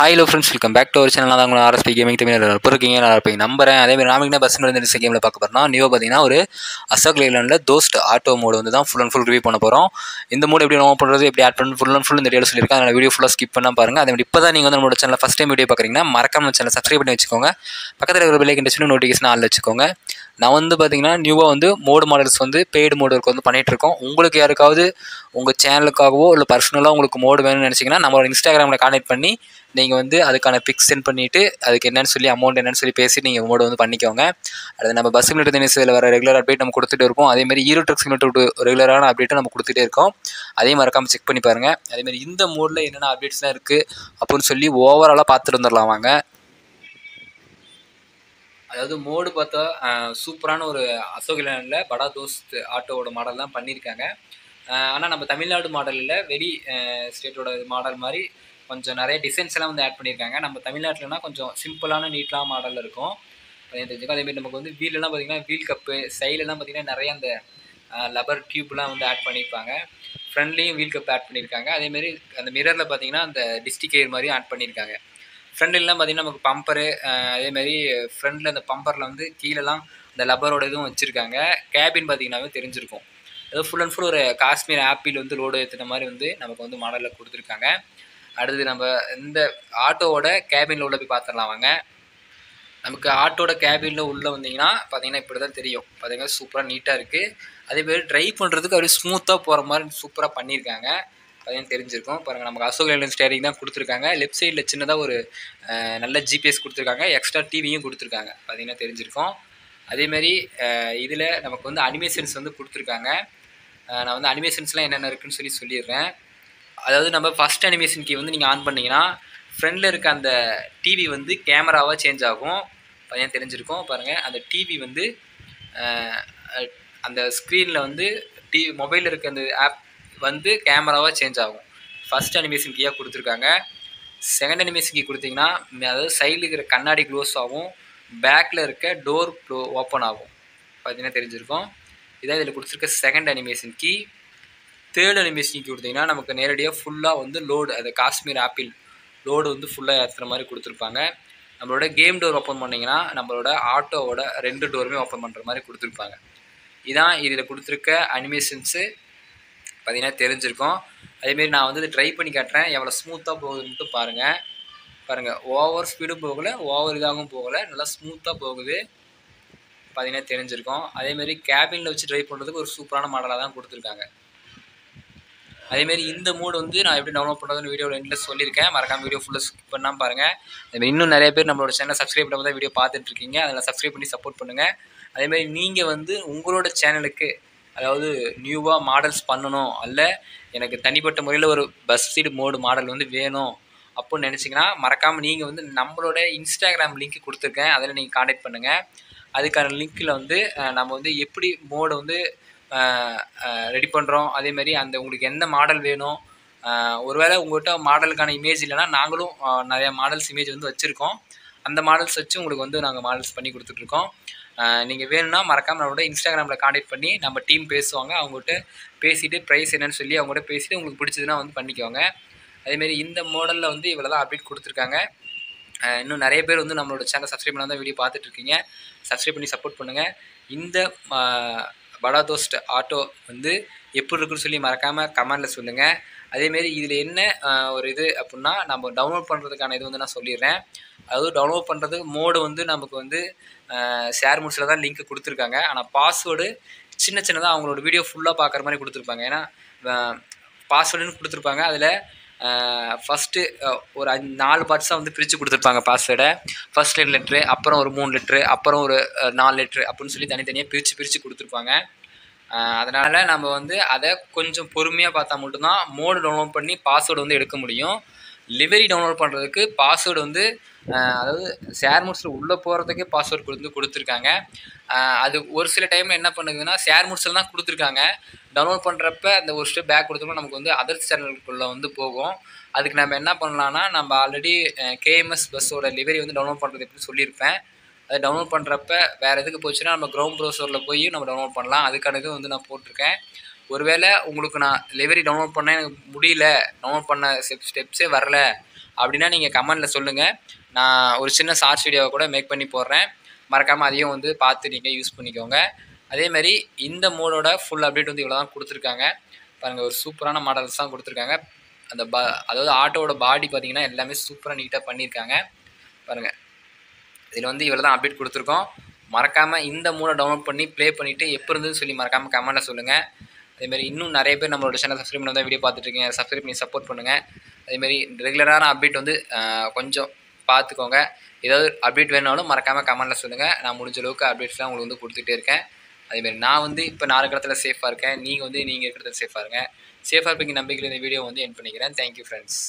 Hi hello friends, welcome back to our channel. தான் உங்களை RSP gaming Tamil இருக்கீங்க, நல்லா இருப்பீங்க நம்புறேன். அதேமாதிரி நாம பஸ் இந்த கேமில் பார்க்க போகிறோம்னா நியூ பார்த்தீங்கன்னா ஒரு அசோக் லேலண்டில் தோஸ்ட் ஆட்டோ மோடு வந்து தான் ஃபுல் அண்ட் ஃபுல் ரிவ்யூ பண்ண போகிறோம். இந்த மோடு எப்படி நோட் பண்ணுறது, எப்படி ஆட் பண்ணி ஃபுல் அண்ட் ஃபுல் இந்த வீடியோ சொல்லியிருக்கேன். அதனால் வீடியோ ஃபுல்லாக ஸ்கிப் பண்ணால் பாருங்கள். அதே மாதிரி இப்போ தான் நீங்கள் வந்து நம்மளோட சேனல் ஃபஸ்ட் டைம் வீடியோ பார்க்குறீங்கன்னா மறக்காம சேனல் சப்ஸ்கிரைப் பண்ணி வச்சுக்கோங்க. பக்கத்தில் இருக்கிற பெல் ஐக்கன் டச் நோட்டிஃபிகேஷன் ஆள் வச்சுக்கோங்க. நான் வந்து பார்த்தீங்கன்னா நியூவாக வந்து மோடு மாடல்ஸ் வந்து பெய்டு மோடுக்கு வந்து பண்ணிகிட்ருக்கோம். உங்களுக்கு யாருக்காவது உங்கள் சேனலுக்காகவோ இல்லை பர்சனலாக உங்களுக்கு மோடு வேணும்னு நினச்சிங்கன்னா நம்மளோட இன்ஸ்டாகிராமில் கான்டெக்ட் பண்ணி நீங்கள் வந்து அதுக்கான பிக்ஸ் சென்ட் பண்ணிவிட்டு அதுக்கு என்னென்னு சொல்லி அமௌண்ட் என்னென்னு சொல்லி பேசி நீங்கள் மோடு வந்து பண்ணிக்கோங்க. அது நம்ம பஸ் சிமுலேட்டர் தினசில் வர ரெகுலர் அப்டேட் நம்ம கொடுத்துட்டு இருக்கோம். அதேமாதிரி ஈரோ ட்ரக் சிமுலேட்டர் ரெகுலரான அப்டேட்டும் நம்ம கொடுத்துட்டே இருக்கோம். அதே மறக்காமல் செக் பண்ணி பாருங்கள். அதேமாதிரி இந்த மோடில் என்னென்ன அப்டேட்ஸ்லாம் இருக்குது அப்படின்னு சொல்லி ஓவராலாக பார்த்துட்டு வந்துடலாம் வாங்க. அதாவது மோடு பார்த்தா சூப்பரான ஒரு அசோக் லேலண்டில் படா தோஸ்த் ஆட்டோவோட மாடல் தான் பண்ணியிருக்காங்க. ஆனால் நம்ம தமிழ்நாடு மாடலில் வெளி ஸ்டேட்டோட மாடல் மாதிரி கொஞ்சம் நிறைய டிசைன்ஸ் எல்லாம் வந்து ஆட் பண்ணியிருக்காங்க. நம்ம தமிழ்நாட்டில்னா கொஞ்சம் சிம்பிளான நீட்டாக மாடலில் இருக்கும். தெரிஞ்சுக்கோ. அதேமாதிரி நமக்கு வந்து வீலெல்லாம் பார்த்திங்கன்னா வீல் கப்பு சைடெல்லாம் பார்த்திங்கன்னா நிறைய அந்த லப்பர் டியூப்லாம் வந்து ஆட் பண்ணியிருப்பாங்க. ஃப்ரண்ட்லேயும் வீல் கப் ஆட் பண்ணியிருக்காங்க. அதேமாரி அந்த மிரரில் பார்த்திங்கன்னா அந்த டிஸ்டிக் ஏர் மாதிரியும் ஆட் பண்ணியிருக்காங்க. ஃப்ரண்ட்லாம் பார்த்திங்கன்னா நமக்கு பம்பரு, அதேமாதிரி ஃப்ரண்டில் அந்த பம்பரில் வந்து கீழெல்லாம் இந்த லப்பரோட இதுவும் வச்சுருக்காங்க. கேபின் பார்த்திங்கன்னாவே தெரிஞ்சிருக்கும். அது ஃபுல் அண்ட் ஃபுல் ஒரு காஷ்மீர் ஆப்பிள் வந்து லோடு ஏற்றுன மாதிரி வந்து நமக்கு வந்து மாடலில் கொடுத்துருக்காங்க. அடுத்து நம்ம இந்த ஆட்டோவோட கேபினில் உள்ள போய் பார்த்துடலாம் வாங்க. நமக்கு ஆட்டோட கேபினில் உள்ளே வந்தீங்கன்னா பார்த்தீங்கன்னா இப்படி தான் தெரியும். பார்த்தீங்கன்னா சூப்பராக நீட்டாக இருக்குது. அதேமாதிரி ட்ரைவ் பண்ணுறதுக்கு அப்படியே ஸ்மூத்தாக போகிற மாதிரி சூப்பராக பண்ணியிருக்காங்க. பார்த்தீங்கன்னா தெரிஞ்சிருக்கும். பாருங்கள், நமக்கு அசோக் லேலண்ட் ஸ்டேரிங் தான் கொடுத்துருக்காங்க. லெஃப்ட் சைடில் சின்னதாக ஒரு நல்ல ஜிபிஎஸ் கொடுத்துருக்காங்க. எக்ஸ்ட்ரா டிவியும் கொடுத்துருக்காங்க. பார்த்தீங்கன்னா தெரிஞ்சிருக்கும். அதேமாதிரி இதில் நமக்கு வந்து அனிமேஷன்ஸ் வந்து கொடுத்துருக்காங்க. நான் வந்து அனிமேஷன்ஸ்லாம் என்னென்ன இருக்குதுன்னு சொல்லிடுறேன். அதாவது நம்ம ஃபஸ்ட் அனிமேஷன் கீ வந்து நீங்கள் ஆன் பண்ணிங்கன்னா ஃப்ரண்டில் இருக்க அந்த டிவி வந்து கேமராவாக சேஞ்ச் ஆகும். பார்த்தீங்கன்னா தெரிஞ்சிருக்கும். பாருங்கள், அந்த டிவி வந்து அந்த ஸ்க்ரீனில் வந்து மொபைலில் இருக்க அந்த ஆப் வந்து கேமராவாக சேஞ்ச் ஆகும். ஃபஸ்ட் அனிமேஷன் கீயாக கொடுத்துருக்காங்க. செகண்ட் அனிமேஷன் கீ கொடுத்தீங்கன்னா அதாவது சைடில் இருக்கிற கண்ணாடி க்ளோஸ் ஆகும், பேக்கில் இருக்க டோர் ஓப்பன் ஆகும். பார்த்தீங்கன்னா தெரிஞ்சிருக்கும். இதான் இதில் கொடுத்துருக்க second animation key. Third animation key கொடுத்தீங்கன்னா நமக்கு நேரடியாக ஃபுல்லாக வந்து லோடு, அது காஷ்மீர் ஆப்பிள் லோடு வந்து ஃபுல்லாக ஏற்றுற மாதிரி கொடுத்துருப்பாங்க. நம்மளோட கேம் டோர் ஓப்பன் பண்ணிங்கன்னா நம்மளோட ஆட்டோவோட 2 டோருமே ஓப்பன் பண்ணுற மாதிரி கொடுத்துருப்பாங்க. இதான் இதில் கொடுத்துருக்க அனிமேஷன்ஸு. பார்த்தீங்கன்னா தெரிஞ்சிருக்கும். அதேமாரி நான் வந்து ட்ரை பண்ணி காட்டுறேன் எவ்வளோ ஸ்மூத்தாக போகுதுன்ட்டு பாருங்கள். ஓவர் ஸ்பீடும் போகலை, ஓவர் இதாகவும் போகலை, நல்லா ஸ்மூத்தாக போகுது. பார்த்தீங்கன்னா தெரிஞ்சிருக்கும். அதேமாரி கேபினில் வச்சு ட்ரைவ் பண்ணுறதுக்கு ஒரு சூப்பரான மாடலாக தான் கொடுத்துருக்காங்க. அதேமாரி இந்த மோடு வந்து நான் எப்படி டவுன்லோட் பண்ணுறதுன்னு வீடியோவில் எண்டில் சொல்லியிருக்கேன். மறக்காம வீடியோ ஃபுல்லாக ஸ்கிப் பண்ணாமல் பாருங்கள். அதேமாதிரி இன்னும் நிறைய பேர் நம்மளோட சேனலை சப்ஸ்கிரைப் பண்ணாமல் தான் வீடியோ பார்த்துட்ருக்கீங்க. அதில் சப்ஸ்கிரைப் பண்ணி சப்போர்ட் பண்ணுங்கள். அதேமாதிரி நீங்கள் வந்து உங்களோட சேனலுக்கு அதாவது நியூவாக மாடல்ஸ் பண்ணணும், அல்ல எனக்கு தனிப்பட்ட முறையில் ஒரு பஸ் சீடு மோடு மாடல் வந்து வேணும் அப்படின்னு நினச்சிங்கன்னா மறக்காமல் நீங்கள் வந்து நம்மளோட இன்ஸ்டாகிராம் லிங்க் கொடுத்துருக்கேன். அதில் நீங்கள் கான்டெக்ட் பண்ணுங்கள். அதுக்கான லிங்க்கில் வந்து நம்ம வந்து எப்படி மோடு வந்து ரெடி பண்ணுறோம், அதேமாதிரி அந்த உங்களுக்கு எந்த மாடல் வேணும், ஒருவேளை உங்கள்கிட்ட மாடலுக்கான இமேஜ் இல்லைனா நாங்களும் நிறையா மாடல்ஸ் இமேஜ் வந்து வச்சுருக்கோம். அந்த மாடல்ஸ் வச்சு உங்களுக்கு வந்து நாங்கள் மாடல்ஸ் பண்ணி கொடுத்துட்ருக்கோம். நீங்கள் வேணும்னா மறக்காமல் நம்மளோட இன்ஸ்டாகிராமில் கான்டெக்ட் பண்ணி நம்ம டீம் பேசுவாங்க. அவங்ககிட்ட பேசிவிட்டு ப்ரைஸ் என்னென்னு சொல்லி அவங்கள்ட்ட பேசிவிட்டு உங்களுக்கு பிடிச்சதுன்னா வந்து பண்ணிக்கோங்க. அதேமாரி இந்த மாடலில் வந்து இவ்வளோ தான் அப்டேட் கொடுத்துருக்காங்க. இன்னும் நிறைய பேர் வந்து நம்மளோட சேனல் சப்ஸ்கிரைப் பண்ணால் தான் வீடியோ பார்த்துட்ருக்கீங்க. சப்ஸ்கிரைப் பண்ணி சப்போர்ட் பண்ணுங்கள். இந்த படா தோஸ்ட் ஆட்டோ வந்து எப்படி இருக்குன்னு சொல்லி மறக்காமல் கமெண்டில் சொல்லுங்கள். அதேமாரி இதில் என்ன ஒரு இது அப்படின்னா நம்ம டவுன்லோட் பண்ணுறதுக்கான இது வந்து நான் சொல்லிடுறேன். அதாவது டவுன்லோட் பண்ணுறது மோடு வந்து நமக்கு வந்து ஷேர் மூட்ஸில் தான் லிங்க் கொடுத்துருக்காங்க. ஆனால் பாஸ்வேர்டு சின்னதாக அவங்களோட வீடியோ ஃபுல்லாக பார்க்குற மாதிரி கொடுத்துருப்பாங்க. ஏன்னா பாஸ்வேர்டுன்னு கொடுத்துருப்பாங்க. அதில் ஃபஸ்ட்டு ஒரு 4 பார்ட்ஸாக வந்து பிரித்து கொடுத்துருப்பாங்க பாஸ்வேர்டை. ஃபஸ்ட் 2 லெட்ரு, அப்புறம் ஒரு 3 லெட்ரு, அப்புறம் ஒரு 4 லெட்ரு அப்படின்னு சொல்லி தனித்தனியாக பிரித்து கொடுத்துருப்பாங்க. அதனால் நம்ம வந்து அதை கொஞ்சம் பொறுமையாக பார்த்தா மட்டும்தான் மோடு டவுன்லோட் பண்ணி பாஸ்வேர்டு வந்து எடுக்க முடியும். லிவரி டவுன்லோட் பண்ணுறதுக்கு பாஸ்வேர்டு வந்து அதாவது ஷேர் மூட்ஸில் உள்ளே போகிறதுக்கே பாஸ்வேர்டு கொடுத்துருக்காங்க. அது ஒரு சில டைமில் என்ன பண்ணுதுன்னா ஷேர் மூட்ஸில் தான் கொடுத்துருக்காங்க. டவுன்லோட் பண்ணுறப்ப அந்த ஒரு ஸ்டெப் பேக் கொடுத்தோம்னா நமக்கு வந்து அதர் சேனலுக்குள்ளே வந்து போகும். அதுக்கு நம்ம என்ன பண்ணலான்னா நம்ம ஆல்ரெடி கேஎம்எஸ் பஸ்ஸோட லிவரி வந்து டவுன்லோட் பண்ணுறது எப்படி சொல்லியிருப்பேன். அதை டவுன்லோட் பண்ணுறப்ப வேறு எதுக்கு போச்சுன்னா நம்ம க்ரோம் ப்ரௌசரில் போய் நம்ம டவுன்லோட் பண்ணலாம். அதுக்கான இது வந்து நான் போட்டிருக்கேன். ஒருவேளை உங்களுக்கு நான் லிவரி டவுன்லோட் பண்ண எனக்கு முடியல, டவுன்லோட் பண்ண ஸ்டெப்ஸே வரல அப்படின்னா நீங்கள் கமெண்டில் சொல்லுங்கள். நான் ஒரு சின்ன ஷார்ட்ஸ் வீடியோவை கூட மேக் பண்ணி போடுறேன். மறக்காமல் அதையும் வந்து பார்த்து நீங்கள் யூஸ் பண்ணிக்கோங்க. அதேமாதிரி இந்த மோடோட ஃபுல் அப்டேட் வந்து இவ்வளோ தான் கொடுத்துருக்காங்க. பாருங்கள், ஒரு சூப்பரான மாடல்ஸ் தான் கொடுத்துருக்காங்க. அந்த அதாவது ஆட்டோவோட பாடி பார்த்தீங்கன்னா எல்லாமே சூப்பராக நீட்டாக பண்ணியிருக்காங்க. பாருங்கள், இதில் வந்து இவ்வளோ தான் அப்டேட் கொடுத்துருக்கோம். மறக்காமல் இந்த மோடை டவுன்லோட் பண்ணி ப்ளே பண்ணிவிட்டு எப்போ இருந்துன்னு சொல்லி மறக்காமல் கமெண்ட்டில் சொல்லுங்கள். அதேமாதிரி இன்னும் நிறைய பேர் நம்மளோட சேனல் சப்ஸ்கிரைப் பண்ணி தான் வீடியோ பார்த்துட்ருக்கீங்க. சப்ஸ்கிரைப் பண்ணி சப்போர்ட் பண்ணுங்கள். அதேமாதிரி ரெகுலரான அப்டேட் வந்து கொஞ்சம் பார்த்துக்கோங்க. ஏதாவது அப்டேட் வேணாலும் மறக்காமல் கமெண்ட்டில் சொல்லுங்கள். நான் முடிஞ்ச அளவுக்கு அப்டேட்ஸ்லாம் உங்களுக்கு வந்து கொடுத்துட்டே இருக்கேன். அதேமாதிரி நான் வந்து இப்போ 4 இடத்துல சேஃபாக இருக்கேன். நீங்கள் வந்து நீங்கள் இருக்கிற இடத்துல சேஃபாக இருங்க. சேஃபாக இருப்பீங்க நம்பிக்கையில் இந்த வீடியோ வந்து எண்ட் பண்ணிக்கிறேன். Thank you friends.